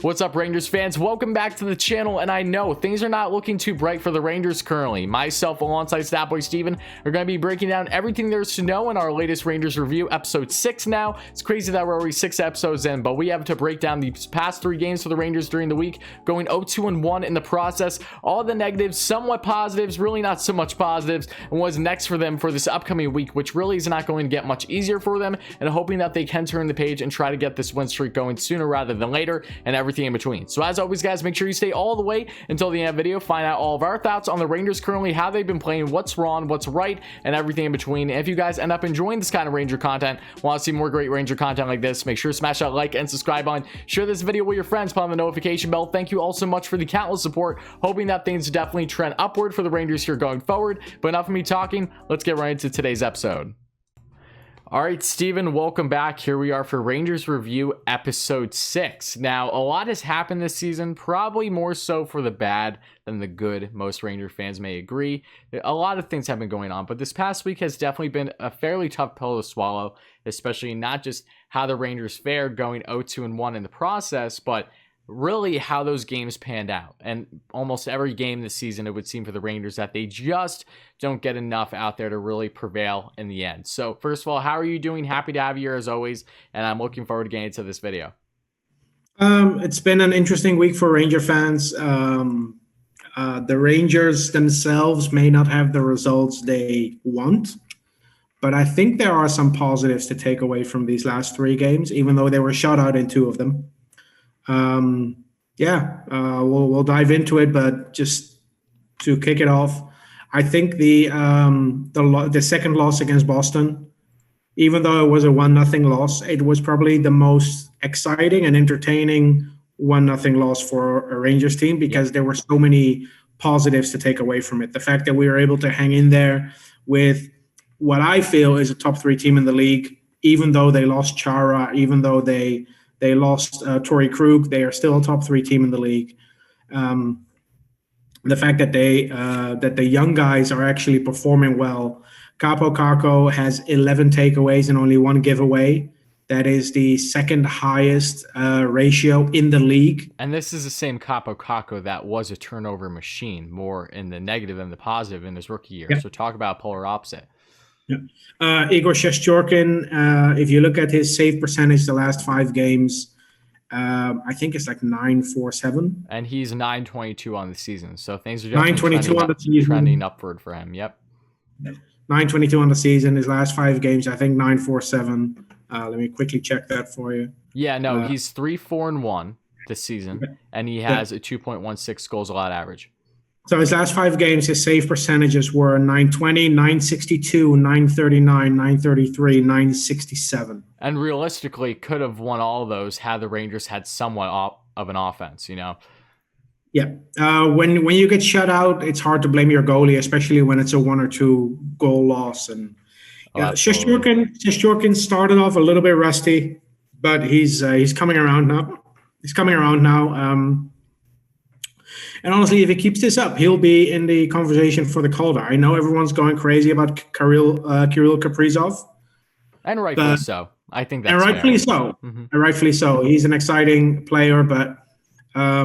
What's up, Rangers fans? Welcome back to the channel, and I know things are not looking too bright for the Rangers currently. Myself, alongside Statboy Steven, are going to be breaking down everything there is to know in our latest Rangers review, episode 6 now. It's crazy that we're already 6 episodes in, but we have to break down the past 3 games for the Rangers during the week, going 0-2-1 in the process. All the negatives, somewhat positives, really not so much positives, and what's next for them for this upcoming week, which really is not going to get much easier for them, and hoping that they can turn the page and try to get this win streak going sooner rather than later, and everything in between. So as always, guys, make sure you stay all the way until the end of the video. Find out all of our thoughts on the Rangers currently, how they've been playing, what's wrong, what's right, and everything in between. And if you guys end up enjoying this kind of Ranger content, want to see more great Ranger content like this, make sure to smash that like and subscribe button. Share this video with your friends, put on the notification bell. Thank you all so much for the countless support. Hoping that things definitely trend upward for the Rangers here going forward. But enough of me talking. Let's get right into today's episode. All right, Steven, welcome back. Here we are for Rangers Review Episode 6. Now, a lot has happened this season, probably more so for the bad than the good. Most Ranger fans may agree. A lot of things have been going on, but this past week has definitely been a fairly tough pill to swallow, especially not just how the Rangers fared going 0-2-1 in the process, but really how those games panned out. And almost every game this season, it would seem for the Rangers that they just don't get enough out there to really prevail in the end. So first of all, how are you doing? Happy to have you here as always, and I'm looking forward to getting into this video. It's been an interesting week for Ranger fans. The Rangers themselves may not have the results they want, but I think there are some positives to take away from these last 3 games, even though they were shut out in 2 of them. We'll dive into it, but just to kick it off, I think the second loss against Boston, even though it was a 1-0 loss, it was probably the most exciting and entertaining 1-0 loss for a Rangers team because there were so many positives to take away from it. The fact that we were able to hang in there with what I feel is a top 3 team in the league, even though they lost Chara, even though they lost Torrey Krug. They are still a top 3 team in the league. The fact that that the young guys are actually performing well. Capo Caco has 11 takeaways and only 1 giveaway. That is the second highest ratio in the league. And this is the same Capo Caco that was a turnover machine, more in the negative than the positive in his rookie year. Yeah. So talk about polar opposite. Yeah. Igor Shesterkin, if you look at his save percentage the last 5 games, I think it's like 947. And he's 922 on the season. So things are definitely trending upward for him. Yep. 922 on the season. His last 5 games, I think 947. Let me quickly check that for you. Yeah, no, he's 3-4-1 this season, and he has a 2.16 goals allowed average. So his last 5 games, his save percentages were 920, 962, 939, 933, 967. And realistically, could have won all of those had the Rangers had somewhat of an offense, you know? Yeah. When you get shut out, it's hard to blame your goalie, especially when it's a 1 or 2 goal loss. And Shesterkin started off a little bit rusty, but he's coming around now. And honestly, if he keeps this up, he'll be in the conversation for the Calder. I know everyone's going crazy about Kirill Kaprizov. And rightfully so. I think that's rightfully fair. so. And rightfully so. He's an exciting player, but I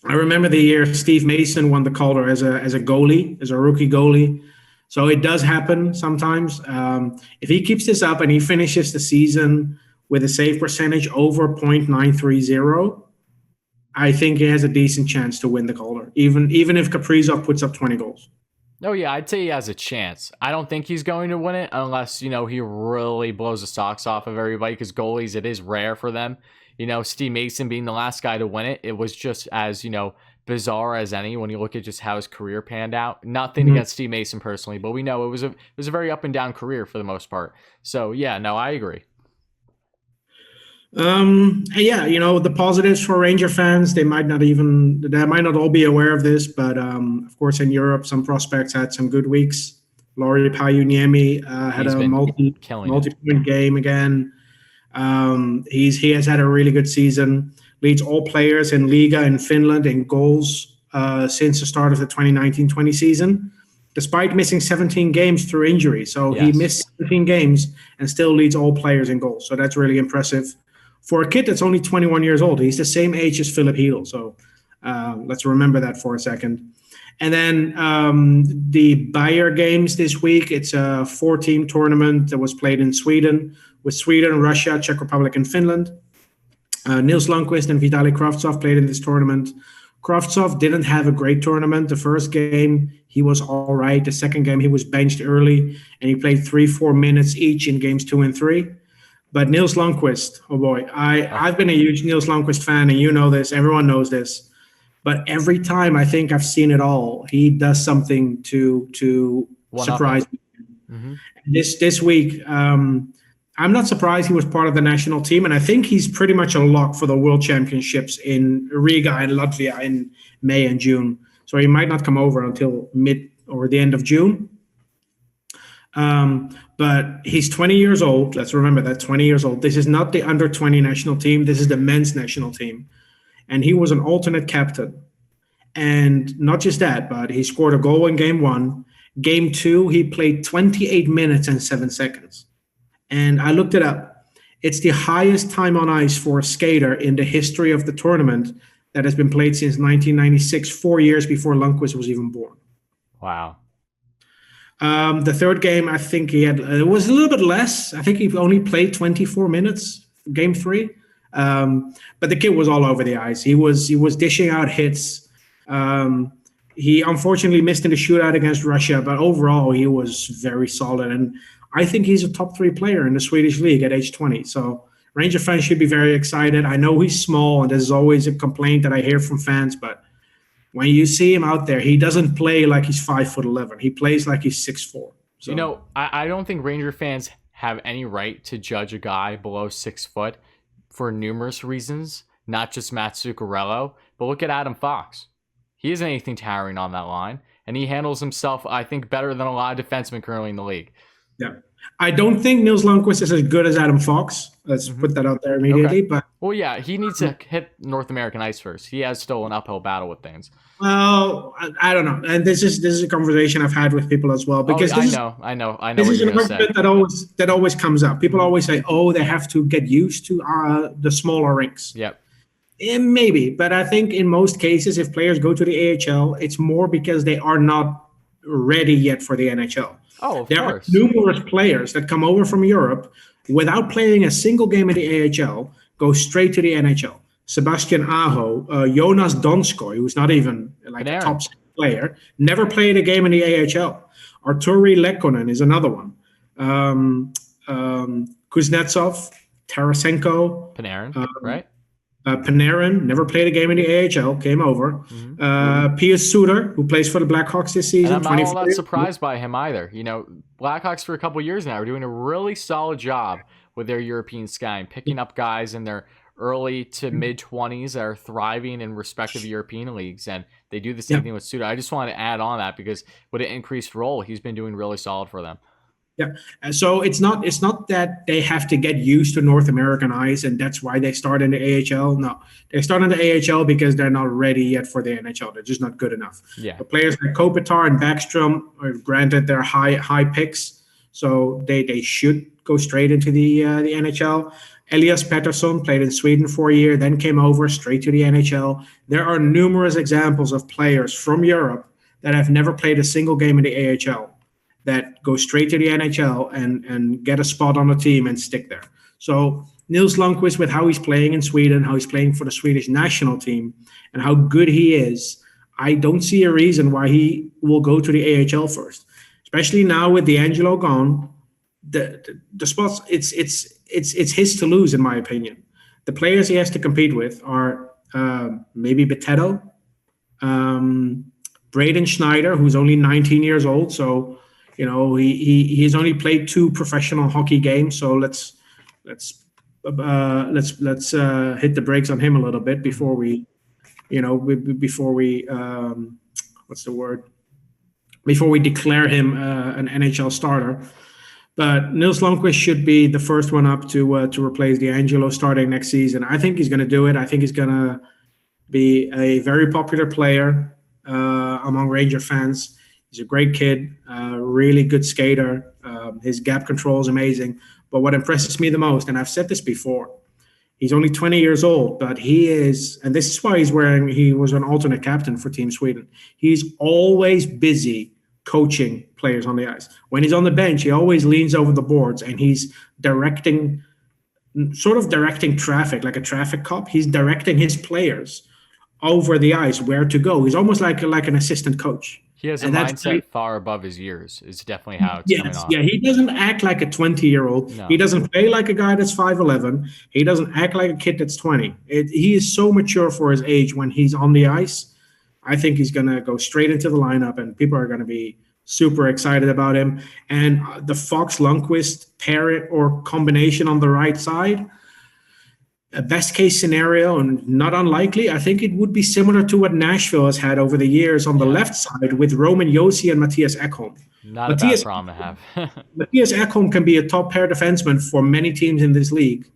remember the year Steve Mason won the Calder as a goalie, as a rookie goalie. So it does happen sometimes. If he keeps this up and he finishes the season with a save percentage over .930, I think he has a decent chance to win the Calder, even if Kaprizov puts up 20 goals. Oh, yeah, I'd say he has a chance. I don't think he's going to win it unless, he really blows the socks off of everybody, because goalies, it is rare for them. Steve Mason being the last guy to win it, it was just as, bizarre as any when you look at just how his career panned out. Nothing against Steve Mason personally, but we know it was a very up and down career for the most part. So, yeah, no, I agree. The positives for Ranger fans, they might not all be aware of this, but of course in Europe some prospects had some good weeks. Lauri Pajuniemi had a multi-point game again. He has had a really good season, leads all players in Liga in Finland in goals since the start of the 2019-20 season, despite missing 17 games through injury. So He missed 17 games and still leads all players in goals. So that's really impressive. For a kid that's only 21 years old, he's the same age as Philip Hedel. So let's remember that for a second. And then the Bayer games this week, it's a 4-team tournament that was played in Sweden with Sweden, Russia, Czech Republic, and Finland. Niels Lonquist and Vitaly Kravtsov played in this tournament. Kravtsov didn't have a great tournament. The first game, he was all right. The second game, he was benched early, and he played 3-4 minutes each in games 2 and 3. But Niels Lonquist, oh boy, I've been a huge Niels Lonquist fan, and you know this. Everyone knows this. But every time I think I've seen it all, he does something to surprise me. Mm-hmm. This week, I'm not surprised he was part of the national team, and I think he's pretty much a lock for the World Championships in Riga and Latvia in May and June. So he might not come over until mid or the end of June. But he's 20 years old. Let's remember that, 20 years old. This is not the under 20 national team. This is the men's national team. And he was an alternate captain. And not just that, but he scored a goal in game 1. Game 2, he played 28 minutes and 7 seconds. And I looked it up. It's the highest time on ice for a skater in the history of the tournament that has been played since 1996, 4 years before Lundqvist was even born. Wow. The third game, I think it was a little bit less. I think he only played 24 minutes, game 3. But the kid was all over the ice. He was dishing out hits. He unfortunately missed in the shootout against Russia, but overall he was very solid. And I think he's a top 3 player in the Swedish league at age 20. So Ranger fans should be very excited. I know he's small, and there's always a complaint that I hear from fans, but when you see him out there, he doesn't play like he's 5'11". He plays like he's 6'4". So. You know, I don't think Ranger fans have any right to judge a guy below 6 foot for numerous reasons, not just Matt Zuccarello, but look at Adam Fox. He isn't anything towering on that line, and he handles himself, I think, better than a lot of defensemen currently in the league. Yeah. I don't think Niels Lonquist is as good as Adam Fox. Let's put that out there immediately. Okay. But well, yeah, he needs to hit North American ice first. He has still an uphill battle with things. Well, I don't know, and this is a conversation I've had with people as well, because I know. This what is you're an gonna say. argument that always comes up. People always say, "Oh, they have to get used to the smaller rinks." Yep. And maybe, but I think in most cases, if players go to the AHL, it's more because they are not ready yet for the NHL. Oh, of there course. are numerous players that come over from Europe without playing a single game in the AHL, go straight to the NHL. Sebastian Aho, Jonas Donskoy, who's not even like a top player, never played a game in the AHL. Arturi Lekkonen is another one. Kuznetsov, Tarasenko. Panarin, right? Panarin never played a game in the AHL, came over. Pius Suter, who plays for the Blackhawks this season. And I'm not all that surprised by him either. You know, Blackhawks for a couple years now are doing a really solid job with their European scouting, picking up guys in their early to mid-20s that are thriving in respective European leagues, and they do the same thing with Suter. I just wanted to add on that because with an increased role, he's been doing really solid for them. Yeah, so it's not that they have to get used to North American ice, and that's why they start in the AHL. No, they start in the AHL because they're not ready yet for the NHL. They're just not good enough. Yeah, the players like Kopitar and Backstrom are granted they're high picks, so they should go straight into the NHL. Elias Pettersson played in Sweden for a year, then came over straight to the NHL. There are numerous examples of players from Europe that have never played a single game in the AHL that go straight to the NHL and get a spot on the team and stick there. So Niels Lonquist, with how he's playing in Sweden, how he's playing for the Swedish national team, and how good he is, I don't see a reason why he will go to the AHL first. Especially now with D'Angelo gone, the spots it's his to lose, in my opinion. The players he has to compete with are maybe Betetto, Braden Schneider, who's only 19 years old, so you know he's only played 2 professional hockey games. So let's hit the brakes on him a little bit before we declare him an NHL starter. But Niels Lonquist should be the first one up to replace D'Angelo starting next season. I think he's going to do it. I think he's going to be a very popular player among Ranger fans. He's a great kid, really good skater. His gap control is amazing. But what impresses me the most, and I've said this before, He's only 20 years old, but he is, and this is why he was an alternate captain for Team Sweden. He's always busy coaching players on the ice. When he's on the bench, he always leans over the boards and he's sort of directing traffic, like a traffic cop. He's directing his players over the ice where to go. He's almost like an assistant coach. He has a mindset far above his years. Is definitely how it's coming off. Yeah, he doesn't act like a 20-year-old. No. He doesn't play like a guy that's 5'11". He doesn't act like a kid that's 20. He is so mature for his age when he's on the ice. I think he's going to go straight into the lineup, and people are going to be super excited about him. And the Fox-Lundqvist pair or combination on the right side, a best case scenario and not unlikely, I think it would be similar to what Nashville has had over the years on the left side with Roman Josi and Mattias Ekholm. Not a bad problem to have. Mattias Ekholm can be a top pair defenseman for many teams in this league,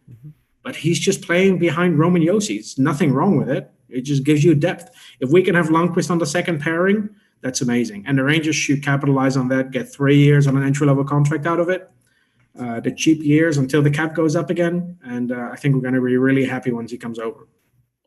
but he's just playing behind Roman Josi. There's nothing wrong with it. It just gives you depth. If we can have Lundqvist on the second pairing, that's amazing. And the Rangers should capitalize on that, get 3 years on an entry-level contract out of it. The cheap years until the cap goes up again. And I think we're going to be really happy once he comes over.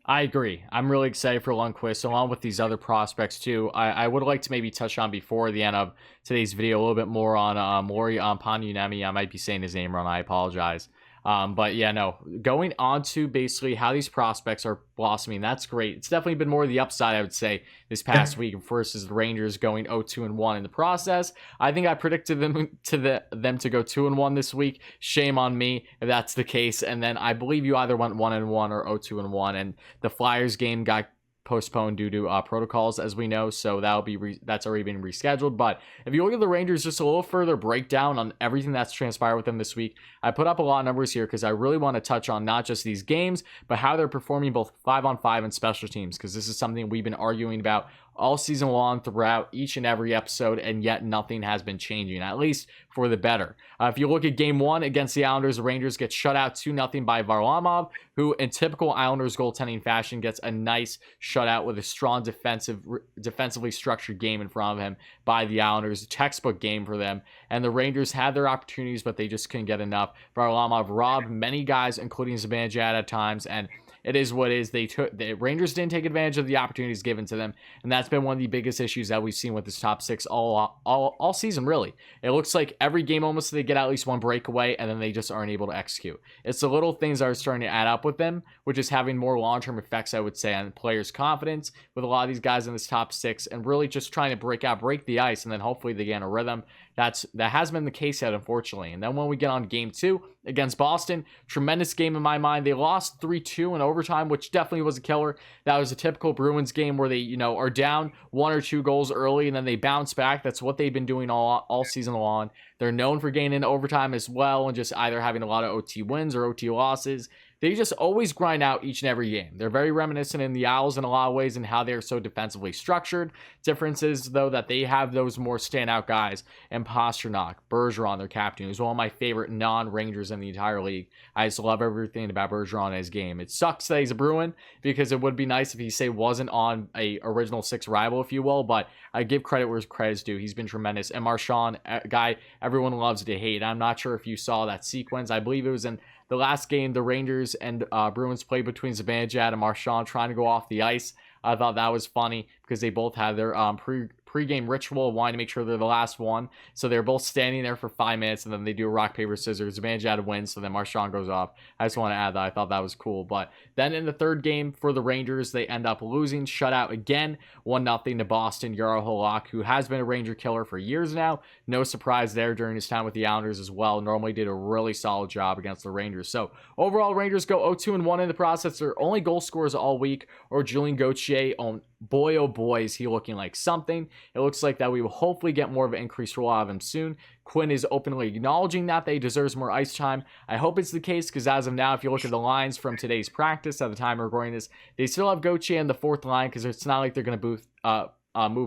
I agree. I'm really excited for Lundqvist, along with these other prospects too. I would like to maybe touch on before the end of today's video a little bit more on Mori Panyunemi. I might be saying his name wrong. I apologize. But yeah, no, going on to basically how these prospects are blossoming, that's great. It's definitely been more of the upside, I would say, this past week versus the Rangers going 0-2-1 in the process. I think I predicted them to go 2-1 this week. Shame on me if that's the case. And then I believe you either went 1-1 or 0-2-1, and the Flyers game got postponed due to protocols, as we know, so that's already been rescheduled. But if you look at the Rangers, just a little further breakdown on everything that's transpired with them this week, I put up a lot of numbers here because I really want to touch on not just these games, but how they're performing both 5-on-5 and special teams, because this is something we've been arguing about all season long throughout each and every episode, and yet nothing has been changing, at least for the better. If you look at game 1 against the Islanders, the Rangers get shut out 2-0 by Varlamov, who in typical Islanders goaltending fashion gets a nice shutout with a strong defensively structured game in front of him by the Islanders. A textbook game for them, and the Rangers had their opportunities, but they just couldn't get enough. Varlamov robbed many guys, including Zabanjad at times, and it is what it is. The Rangers didn't take advantage of the opportunities given to them, and that's been one of the biggest issues that we've seen with this top six all season, really. It looks like every game almost they get at least one breakaway, and then they just aren't able to execute. It's the little things that are starting to add up with them, which is having more long-term effects, I would say, on players' confidence with a lot of these guys in this top six, and really just trying to break the ice, and then hopefully they get in a rhythm. That has been the case yet, unfortunately. And then when we get on game 2 against Boston, tremendous game in my mind. They lost 3-2 in overtime, which definitely was a killer. That was a typical Bruins game where they, are down 1 or 2 goals early and then they bounce back. That's what they've been doing all season long. They're known for getting into overtime as well and just either having a lot of OT wins or OT losses. They just always grind out each and every game. They're very reminiscent in the Owls in a lot of ways and how they're so defensively structured. Difference is, though, that they have those more standout guys. And Pastrnak, Bergeron, their captain, who's one of my favorite non-Rangers in the entire league. I just love everything about Bergeron and his game. It sucks that he's a Bruin because it would be nice if he, say, wasn't on a original six rival, if you will. But I give credit where credit's due. He's been tremendous. And Marchand, a guy everyone loves to hate. I'm not sure if you saw that sequence. I believe it was in the last game the Rangers and Bruins played between Zabanjad and Marchand trying to go off the ice. I thought that was funny because they both had their pre-game ritual of wanting to make sure they're the last one. So they're both standing there for 5 minutes, and then they do a rock, paper, scissors. Zabanjad wins, so then Marchand goes off. I just want to add that. I thought that was cool. But then in the third game for the Rangers, they end up losing, shutout again, 1-0 to Boston. Jaro Halak, who has been a Ranger killer for years now. No surprise there during his time with the Islanders as well. Normally did a really solid job against the Rangers. So overall, Rangers go 0-2-1 in the process. Their only goal scorers all week are Julian Gauthier. Boy, oh boy, is he looking like something. It looks like that we will hopefully get more of an increased role out of him soon. Quinn is openly acknowledging that he deserves more ice time. I hope it's the case because as of now, if you look at the lines from today's practice at the time we're recording this, they still have Gauthier in the fourth line because it's not like they're going to move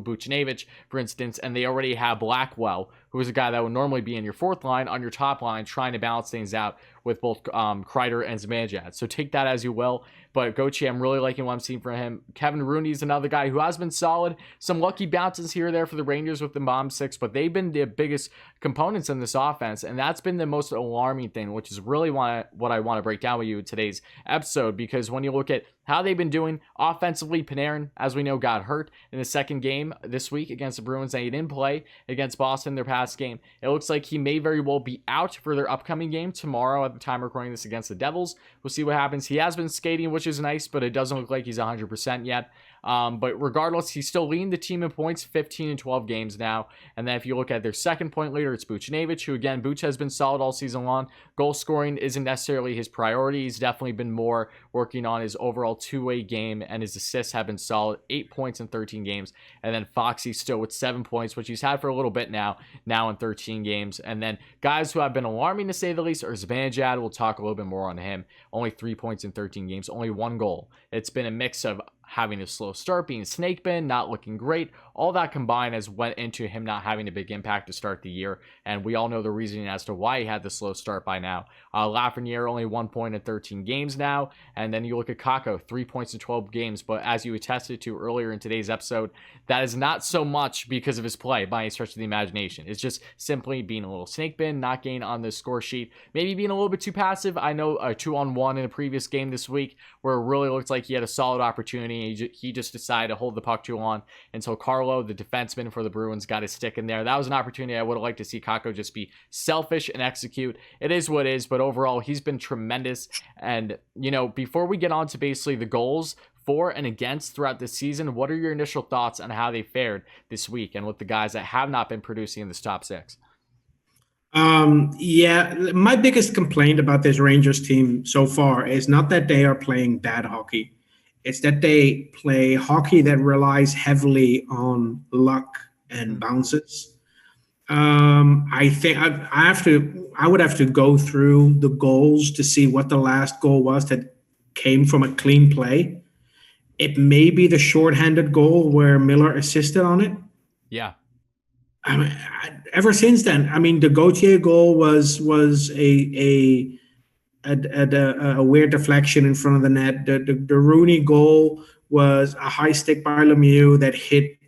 Buchanovich, for instance, and they already have Blackwell, who is a guy that would normally be in your fourth line on your top line, trying to balance things out with both Kreider and Zabanjad. So take that as you will. But Gauthier, I'm really liking what I'm seeing from him. Kevin Rooney is another guy who has been solid. Some lucky bounces here or there for the Rangers with the bomb six, but they've been the biggest components in this offense, and that's been the most alarming thing, which is really what I want to break down with you in today's episode, because when you look at how they've been doing offensively, Panarin, as we know, got hurt in the second game this week against the Bruins, and he didn't play against Boston their past game. It looks like he may very well be out for their upcoming game tomorrow at the time of recording this against the Devils. We'll see what happens. He has been skating, which is nice, but it doesn't look like he's 100% yet. But regardless, he's still leading the team in points, 15 and 12 games now. And then if you look at their second point leader, it's Buchanovich, who again, Buch has been solid all season long. Goal scoring isn't necessarily his priority. He's definitely been more working on his overall two-way game, and his assists have been solid, 8 points in 13 games. And then Foxy still with 7 points, which he's had for a little bit now in 13 games. And then guys who have been alarming to say the least are Zabanjad. We'll talk a little bit more on him. Only 3 points in 13 games, only 1 goal. It's been a mix of having a slow start, being snake bin, not looking great. All that combined has went into him not having a big impact to start the year. And we all know the reasoning as to why he had the slow start by now. Lafreniere only 1 point in 13 games now. And then you look at Kakko, 3 points in 12 games. But as you attested to earlier in today's episode, that is not so much because of his play by any stretch of the imagination. It's just simply being a little snake bin, not getting on the score sheet, maybe being a little bit too passive. I know a 2-on-1 in a previous game this week where it really looked like he had a solid opportunity. He just decided to hold the puck too long until Carlo, the defenseman for the Bruins, got his stick in there. That was an opportunity I would have liked to see Kakko just be selfish and execute. It is what it is, but overall, he's been tremendous. And, you know, before we get on to basically the goals for and against throughout this season, what are your initial thoughts on how they fared this week and with the guys that have not been producing in this top six? Yeah, my biggest complaint about this Rangers team so far is not that they are playing bad hockey. It's that they play hockey that relies heavily on luck and bounces. I think I would have to go through the goals to see what the last goal was that came from a clean play. It may be the shorthanded goal where Miller assisted on it. Yeah. I mean, ever since then, I mean, the Gauthier goal was a weird deflection in front of the net. The Rooney goal was a high stick by Lemieux that hit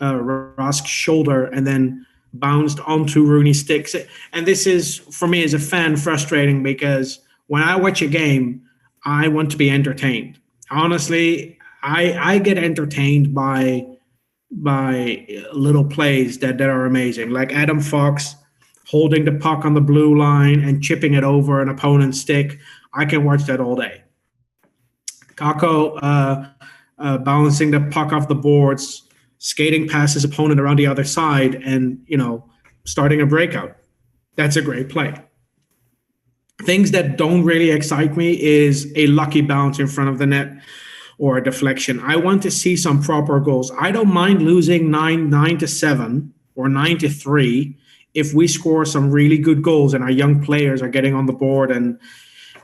Rusk's shoulder and then bounced onto Rooney's sticks. And this is, for me as a fan, frustrating because when I watch a game, I want to be entertained. Honestly, I get entertained by little plays that are amazing, like Adam Fox holding the puck on the blue line and chipping it over an opponent's stick. I can watch that all day. Kakko balancing the puck off the boards, skating past his opponent around the other side, and starting a breakout. That's a great play. Things that don't really excite me is a lucky bounce in front of the net or a deflection. I want to see some proper goals. I don't mind losing 9-7 or 9-3 if we score some really good goals and our young players are getting on the board, and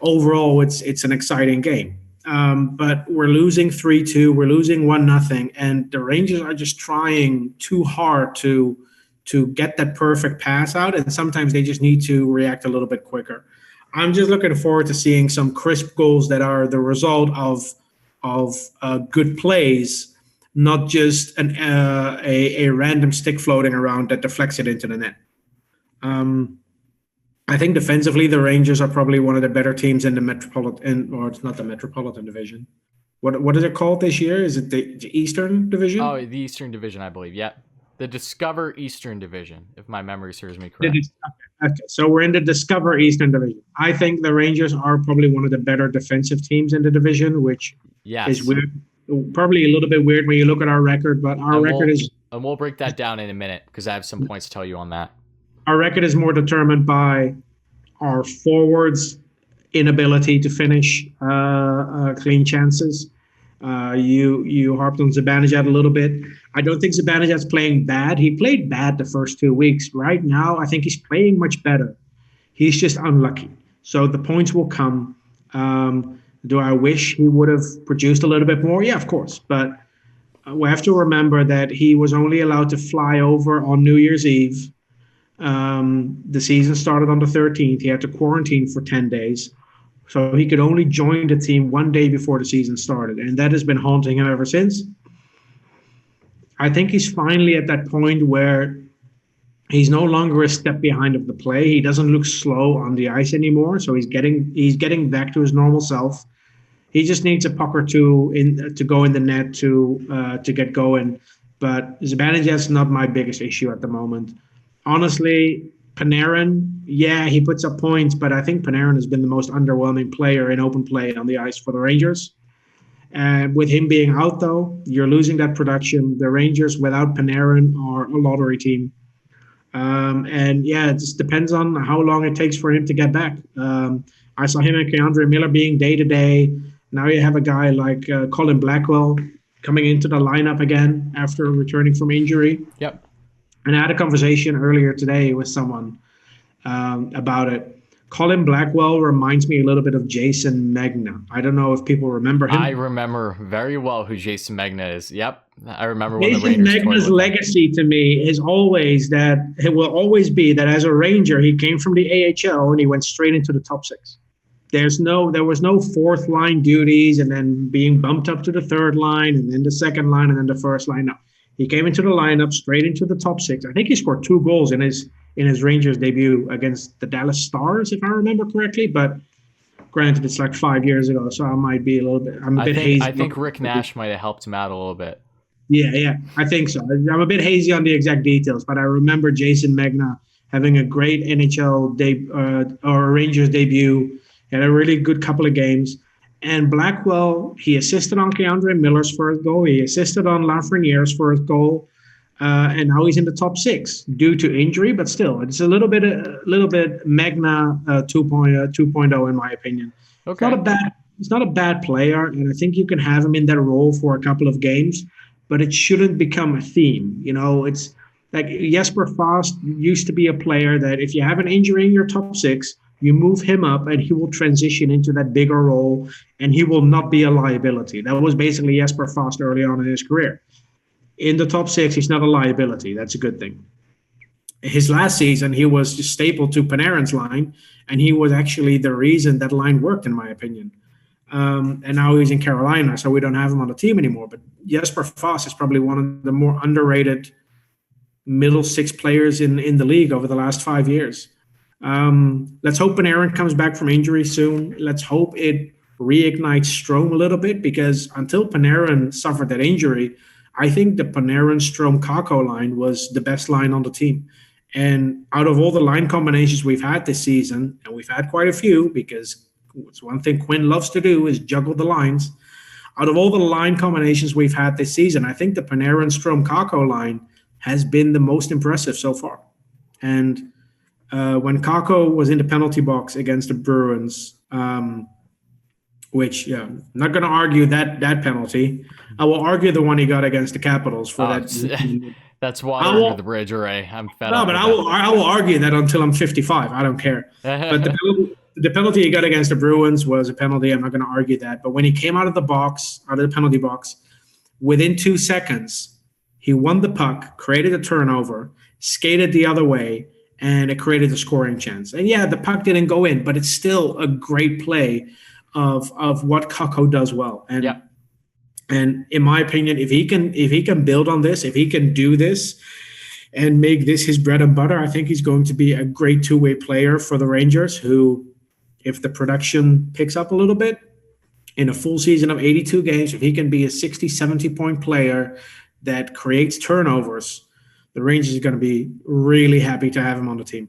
overall it's an exciting game. But we're losing 3-2, we're losing 1-0, and the Rangers are just trying too hard to get that perfect pass out, and sometimes they just need to react a little bit quicker. I'm just looking forward to seeing some crisp goals that are the result of good plays, not just a random stick floating around that deflects it into the net. I think defensively, the Rangers are probably one of the better teams in the Metropolitan, or it's not the Metropolitan Division. What is it called this year? Is it the Eastern Division? Oh, the Eastern Division, I believe. Yeah. The Discover Eastern Division, if my memory serves me correct. Okay, so we're in the Discover Eastern Division. I think the Rangers are probably one of the better defensive teams in the division, which is weird. Probably a little bit weird when you look at our record, but our record is... And we'll break that down in a minute because I have some points to tell you on that. Our record is more determined by our forwards' inability to finish clean chances. You harped on Zabanjad a little bit. I don't think Zabanjad's playing bad. He played bad the first 2 weeks. Right now, I think he's playing much better. He's just unlucky. So the points will come. Do I wish he would have produced a little bit more? Yeah, of course. But we have to remember that he was only allowed to fly over on New Year's Eve. The season started on the 13th. He had to quarantine for 10 days. So he could only join the team one day before the season started. And that has been haunting him ever since. I think he's finally at that point where he's no longer a step behind of the play. He doesn't look slow on the ice anymore. So he's getting back to his normal self. He just needs a puck or two in to go in the net to get going. But Zabanjad's not my biggest issue at the moment. Honestly, Panarin, yeah, he puts up points, but I think Panarin has been the most underwhelming player in open play on the ice for the Rangers. And with him being out, though, you're losing that production. The Rangers without Panarin are a lottery team. And yeah, it just depends on how long it takes for him to get back. I saw him and Keandre Miller being day to day. Now you have a guy like Colin Blackwell coming into the lineup again after returning from injury. Yep. And I had a conversation earlier today with someone about it. Colin Blackwell reminds me a little bit of Jason Magna. I don't know if people remember him. I remember very well who Jason Magna is. Yep. I remember when the Jason Rangers Magna's legacy to me is always that it will always be that as a Ranger, he came from the AHL and he went straight into the top six. There was no fourth line duties and then being bumped up to the third line and then the second line and then the first line. No, he came into the lineup straight into the top six. I think he scored 2 goals in his Rangers debut against the Dallas Stars, if I remember correctly. But granted, it's like 5 years ago, so I might be a little bit. I'm a bit hazy. I think Rick Nash might have helped him out a little bit. Yeah, I think so. I'm a bit hazy on the exact details, but I remember Jason Magna having a great NHL or Rangers debut. He had a really good couple of games. And Blackwell, he assisted on Keandre Miller's first goal. He assisted on Lafreniere's first goal. And now he's in the top 6 due to injury, but still, it's a little bit Magna 2.0 in my opinion. Okay. It's not a bad player, and I think you can have him in that role for a couple of games, but it shouldn't become a theme. You know, it's like Jesper Fast used to be a player that if you have an injury in your top 6, you move him up and he will transition into that bigger role and he will not be a liability. That was basically Jesper Fast early on in his career. In the top 6, he's not a liability. That's a good thing. His last season, he was just stapled to Panarin's line, and he was actually the reason that line worked, in my opinion. And now he's in Carolina, so we don't have him on the team anymore. But Jesper Fast is probably one of the more underrated middle 6 players in the league over the last 5 years. Let's hope Panarin comes back from injury soon. Let's hope it reignites Strome a little bit, because until Panarin suffered that injury, I think the Panarin, Strome, Kakko line was the best line on the team. And out of all the line combinations we've had this season, and we've had quite a few, because it's one thing Quinn loves to do is juggle the lines. Out of all the line combinations we've had this season, I think the Panarin, Strome, Kakko line has been the most impressive so far. And when Kakko was in the penalty box against the Bruins, which, yeah, I'm not going to argue that penalty. I will argue the one he got against the Capitals for that. That's water under the bridge, Ray. I'm fed up. No, but I will argue that until I'm 55. I don't care. But the penalty he got against the Bruins was a penalty. I'm not going to argue that. But when he came out of the penalty box, within 2 seconds, he won the puck, created a turnover, skated the other way, and it created a scoring chance. And yeah, the puck didn't go in, but it's still a great play of what Kakko does well. And yeah. And in my opinion, if he can build on this, if he can do this and make this his bread and butter, I think he's going to be a great 2-way player for the Rangers, who, if the production picks up a little bit in a full season of 82 games, if he can be a 60, 70-point player that creates turnovers, the Rangers are going to be really happy to have him on the team.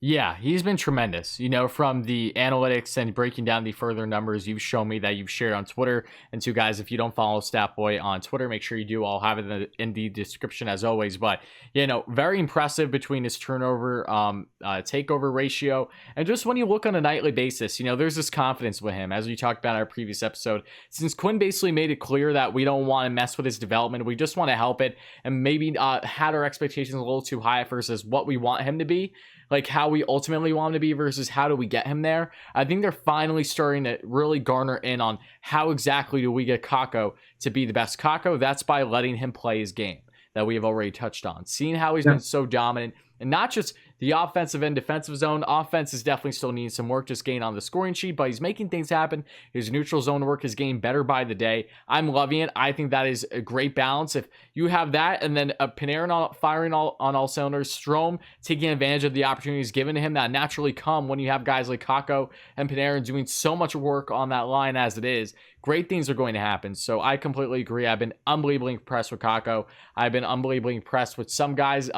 Yeah, he's been tremendous. You know, from the analytics and breaking down the further numbers you've shown me that you've shared on Twitter. And so, guys, if you don't follow Statboy on Twitter, make sure you do. I'll have it in the description as always. But, you know, very impressive between his turnover takeover ratio. And just when you look on a nightly basis, you know, there's this confidence with him, as we talked about in our previous episode. Since Quinn basically made it clear that we don't want to mess with his development, we just want to help it, and maybe had our expectations a little too high versus what we want him to be. Like how we ultimately want him to be versus how do we get him there. I think they're finally starting to really garner in on how exactly do we get Kakko to be the best Kakko. That's by letting him play his game that we have already touched on. Seeing how he's been so dominant And not just the offensive and defensive zone. Offense is definitely still needing some work, just getting on the scoring sheet, but he's making things happen. His neutral zone work is getting better by the day. I'm loving it. I think that is a great balance. If you have that and then Panarin firing on all cylinders, Strome taking advantage of the opportunities given to him that naturally come when you have guys like Kakko and Panarin doing so much work on that line as it is, great things are going to happen. So I completely agree. I've been unbelievably impressed with Kakko. I've been unbelievably impressed with some guys.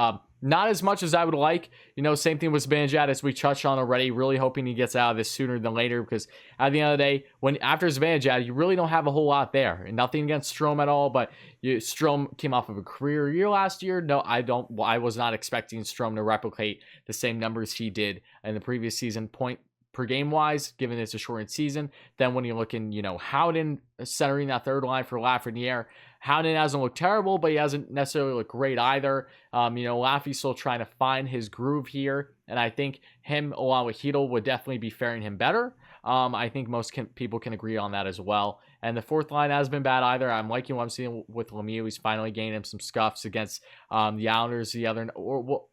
Not as much as I would like. Same thing with Zabanjad, as we touched on already. Really hoping he gets out of this sooner than later, because at the end of the day, after Zabanjad, you really don't have a whole lot there. And nothing against Strome at all, but Strome came off of a career year last year. No, I was not expecting Strome to replicate the same numbers he did in the previous season, point per game wise, given it's a shortened season. Then when you look in, Howden centering that third line for Lafreniere, Howden hasn't looked terrible, but he hasn't necessarily looked great either. Laffy's still trying to find his groove here, and I think him along with Hedl would definitely be faring him better. I think most people can agree on that as well. And the fourth line hasn't been bad either. I'm liking what I'm seeing with Lemieux. He's finally gaining him some scuffs against the Islanders. It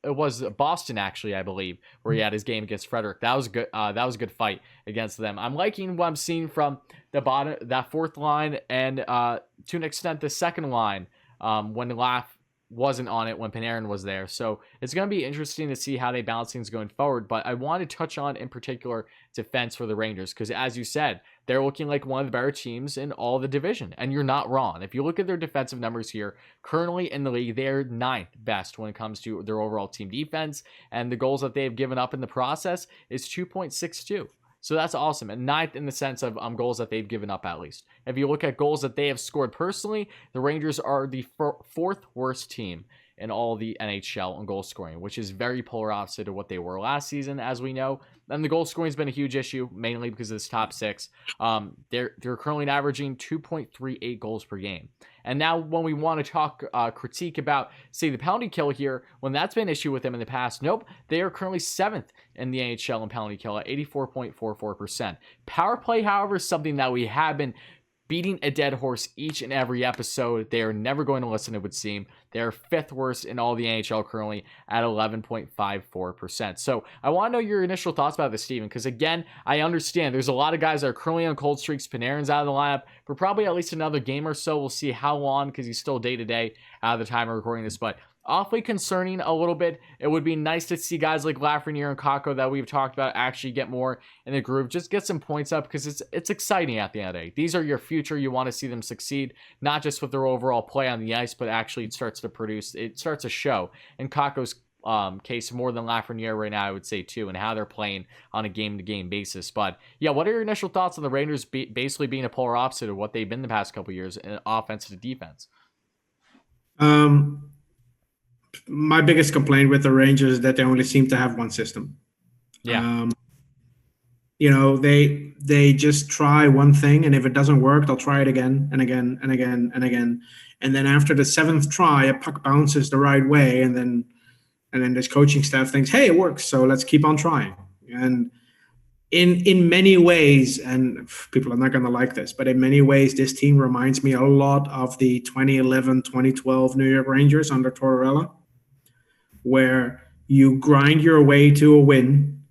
was Boston, actually, I believe, where he had his game against Frederick. That was good. That was a good fight against them. I'm liking what I'm seeing from the bottom, that fourth line, and to an extent the second line when Laff wasn't on it when Panarin was there. So it's going to be interesting to see how they balance things going forward. But I want to touch on, in particular, defense for the Rangers, because as you said, they're looking like one of the better teams in all the division, and you're not wrong. If you look at their defensive numbers here, currently in the league, they're 9th best when it comes to their overall team defense, and the goals that they've given up in the process is 2.62. So that's awesome. And 9th in the sense of goals that they've given up, at least. If you look at goals that they have scored personally, the Rangers are the 4th worst team in all the NHL on goal scoring, which is very polar opposite of what they were last season, as we know. And the goal scoring has been a huge issue, mainly because of this top 6. They're currently averaging 2.38 goals per game. And now when we want to talk critique about, say, the penalty kill here, when that's been an issue with them in the past, nope, they are currently 7th in the NHL in penalty kill at 84.44%. Power play, however, is something that we have been beating a dead horse each and every episode. They are never going to listen, it would seem. They're 5th worst in all the NHL currently at 11.54%. So I want to know your initial thoughts about this, Steven, because again, I understand there's a lot of guys that are currently on cold streaks. Panarin's out of the lineup for probably at least another game or so. We'll see how long, because he's still day-to-day at the time of recording this, but awfully concerning a little bit. It would be nice to see guys like Lafreniere and Kakko that we've talked about actually get more in the groove. Just get some points up, because it's exciting at the end of the day. These are your future. You want to see them succeed, not just with their overall play on the ice, but actually it starts to produce. It starts to show. In Kakko's case, more than Lafreniere right now, I would say, too, and how they're playing on a game-to-game basis. But yeah, what are your initial thoughts on the Rangers basically being a polar opposite of what they've been the past couple of years in offense to defense? My biggest complaint with the Rangers is that they only seem to have one system. Yeah. They just try one thing, and if it doesn't work, they'll try it again and again and again and again. And then after the 7th try, a puck bounces the right way, and then this coaching staff thinks, hey, it works, so let's keep on trying. And in many ways, and people are not going to like this, but in many ways, this team reminds me a lot of the 2011-2012 New York Rangers under Tortorella, where you grind your way to a win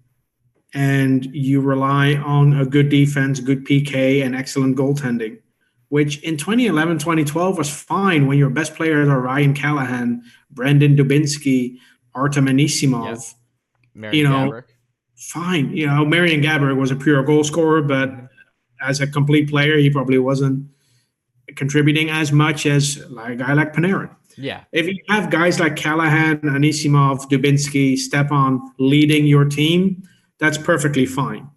and you rely on a good defense, good PK, and excellent goaltending, which in 2011-2012 was fine when your best players are Ryan Callahan, Brendan Dubinsky, Artem Anisimov. Gaborik. Fine. Marian Gaborik was a pure goal scorer, but as a complete player, he probably wasn't contributing as much as a guy like Panarin. Yeah. If you have guys like Callahan, Anisimov, Dubinsky, Stepan leading your team, that's perfectly fine.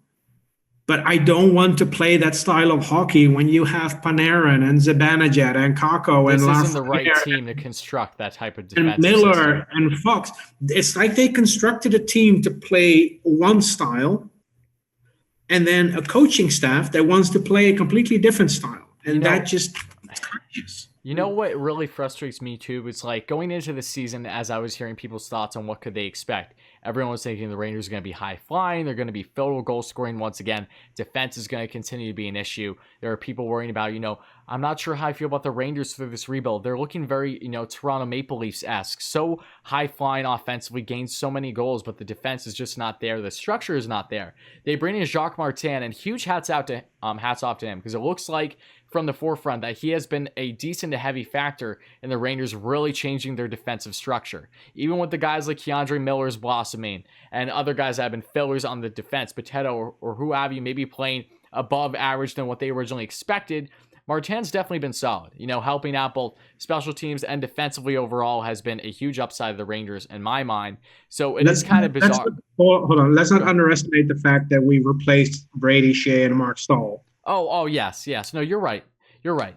But I don't want to play that style of hockey when you have Panarin and Zabanjad and Kakko and Lafreniere. This isn't the right team to construct that type of defensive and Miller system. And Fox. It's like they constructed a team to play one style, and then a coaching staff that wants to play a completely different style. And that just crashes. You know what really frustrates me too? It's like going into the season, as I was hearing people's thoughts on what could they expect. everyone was thinking the Rangers are going to be high flying. They're going to be filled with goal scoring once again. Defense is going to continue to be an issue. There are people worrying about, I'm not sure how I feel about the Rangers through this rebuild. They're looking very, Toronto Maple Leafs-esque. So high flying offensively, gained so many goals, but the defense is just not there. The structure is not there. They bring in Jacques Martin, and huge hats off to him, because it looks like from the forefront that he has been a decent to heavy factor in the Rangers really changing their defensive structure. Even with the guys like Keandre Miller's blossoming and other guys that have been fillers on the defense, Potato or who have you, maybe playing above average than what they originally expected, Martin's definitely been solid. Helping out both special teams and defensively overall has been a huge upside of the Rangers in my mind. So it is kind of bizarre. Hold on. Let's not underestimate the fact that we replaced Brady Shea and Mark Stahl. Oh, yes. No, you're right.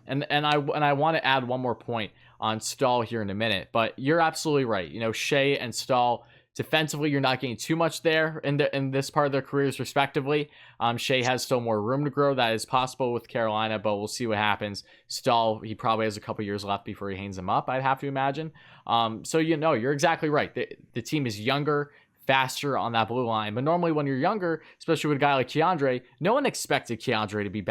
And I want to add one more point on Stahl here in a minute, but you're absolutely right. Shea and Stahl, defensively, you're not getting too much there in this part of their careers, respectively. Shea has still more room to grow. That is possible with Carolina, but we'll see what happens. Stahl, he probably has a couple years left before he hangs him up, I'd have to imagine. So you're exactly right. The team is younger, faster on that blue line. But normally when you're younger, especially with a guy like Keandre, no one expected Keandre to be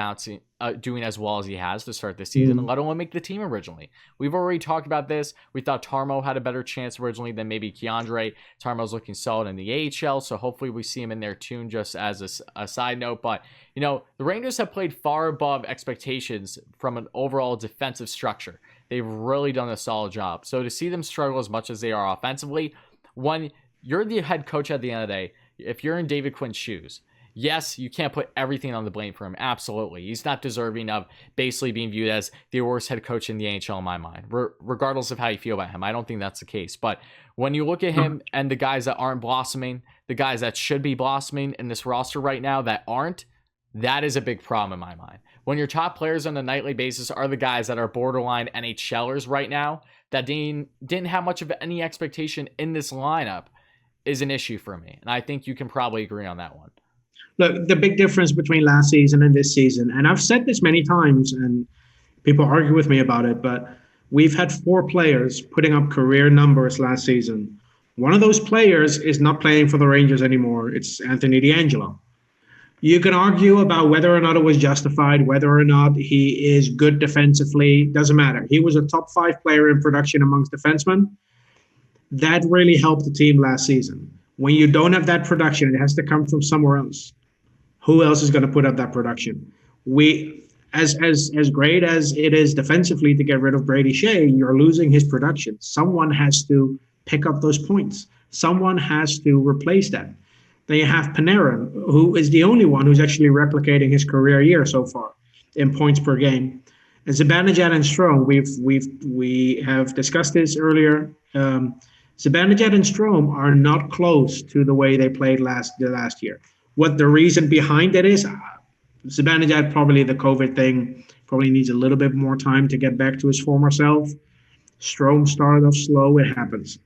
doing as well as he has to start the season, let alone make the team originally. We've already talked about this. We thought Tarmo had a better chance originally than maybe Keandre. Tarmo's looking solid in the AHL, so hopefully we see him in there too, just as a side note. But, the Rangers have played far above expectations from an overall defensive structure. They've really done a solid job. So to see them struggle as much as they are offensively, one, you're the head coach at the end of the day. If you're in David Quinn's shoes, yes, you can't put everything on the blame for him. Absolutely. He's not deserving of basically being viewed as the worst head coach in the NHL in my mind, regardless of how you feel about him. I don't think that's the case. But when you look at him and the guys that aren't blossoming, the guys that should be blossoming in this roster right now that aren't, that is a big problem in my mind. When your top players on a nightly basis are the guys that are borderline NHLers right now, that didn't have much of any expectation in this lineup, is an issue for me. And I think you can probably agree on that one. Look, the big difference between last season and this season, and I've said this many times and people argue with me about it, but we've had 4 players putting up career numbers last season. One of those players is not playing for the Rangers anymore. It's Anthony DeAngelo. You can argue about whether or not it was justified, whether or not he is good defensively. Doesn't matter. He was a top 5 player in production amongst defensemen. That really helped the team last season. When you don't have that production, it has to come from somewhere else. Who else is going to put up that production? As great as it is defensively to get rid of Brady Shea, you're losing his production. Someone has to pick up those points. Someone has to replace that. Then you have Panarin, who is the only one who's actually replicating his career year so far in points per game. And Zabanjad and Strome, we have discussed this earlier. Zabanjad and Strome are not close to the way they played last year. What the reason behind it is, Zabanjad, probably the COVID thing, probably needs a little bit more time to get back to his former self. Strome started off slow. It happens.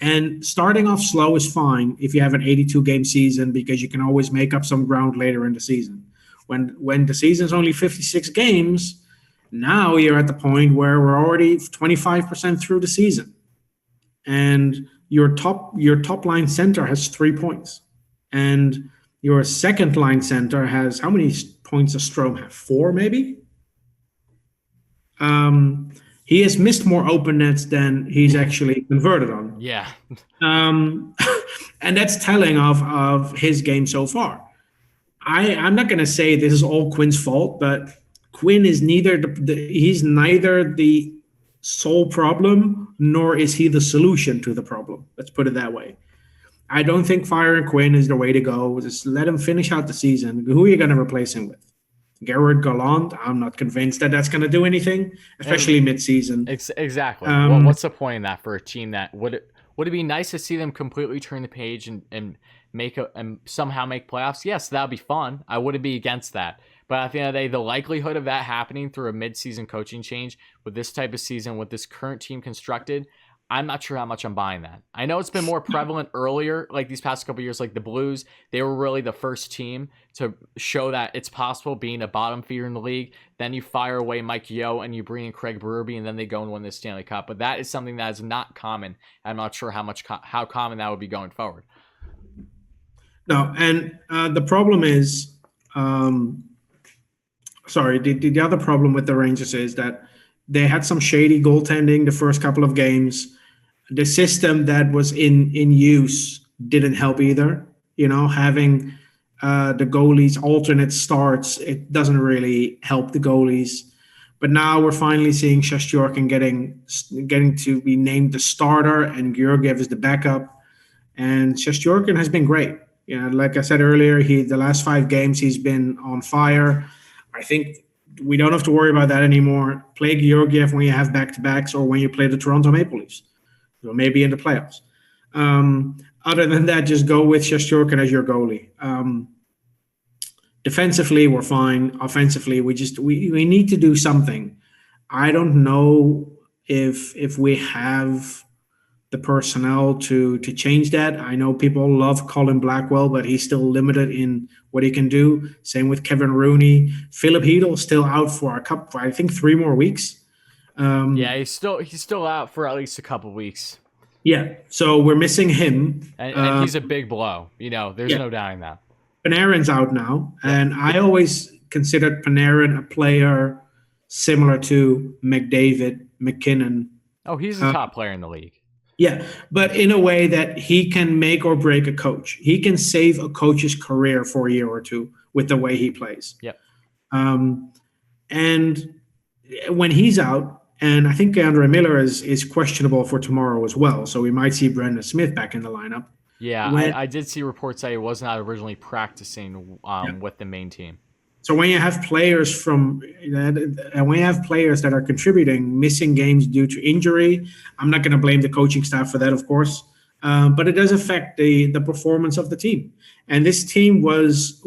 And starting off slow is fine if you have an 82-game season, because you can always make up some ground later in the season. When the season's only 56 games, now you're at the point where we're already 25% through the season. And your top line center has 3 points. And your second line center has, how many points does Strome have? 4 maybe? He has missed more open nets than he's actually converted on. Yeah. And that's telling of his game so far. I'm not going to say this is all Quinn's fault, but Quinn is neither the sole problem, nor is he the solution to the problem. Let's put it that way. I don't think firing Quinn is the way to go. Just let him finish out the season. Who are you going to replace him with? Gerard Gallant? I'm not convinced that that's going to do anything, especially mid-season. Exactly. Well, what's the point in that for a team that would it be nice to see them completely turn the page and somehow make playoffs? Yes, that would be fun. I wouldn't be against that. But at the end of the day, the likelihood of that happening through a mid-season coaching change with this type of season, with this current team constructed, I'm not sure how much I'm buying that. I know it's been more prevalent earlier, like these past couple years, like the Blues. They were really the first team to show that it's possible being a bottom feeder in the league. Then you fire away Mike Yeo and you bring in Craig Berube, and then they go and win the Stanley Cup. But that is something that is not common. I'm not sure how common that would be going forward. No, and the problem is, the other problem with the Rangers is that they had some shady goaltending the first couple of games. The system that was in use didn't help either. Having the goalies alternate starts, it doesn't really help the goalies. But now we're finally seeing Shesterkin getting to be named the starter, and Georgiev is the backup. And Shesterkin has been great. Like I said earlier, the last 5 games he's been on fire. I think we don't have to worry about that anymore. Play Georgiev when you have back-to-backs or when you play the Toronto Maple Leafs. So maybe in the playoffs. Other than that, just go with Shesterkin as your goalie. Defensively, we're fine. Offensively, we need to do something. I don't know if we have the personnel to change that. I know people love Colin Blackwell, but he's still limited in what he can do. Same with Kevin Rooney. Philip Hedl still out for I think 3 more weeks. Yeah, he's still out for at least a couple weeks. Yeah, so we're missing him. And he's a big blow. There's no doubting that. Panarin's out now, and I always considered Panarin a player similar to McDavid, McKinnon. Oh, he's a top player in the league. Yeah, but in a way that he can make or break a coach. He can save a coach's career for a year or two with the way he plays. Yep. And when he's out, and I think Andre Miller is questionable for tomorrow as well, so we might see Brendan Smith back in the lineup. Yeah, I did see reports that he was not originally practicing with the main team. So when you have players that are contributing, missing games due to injury, I'm not going to blame the coaching staff for that, of course, but it does affect the performance of the team. And this team was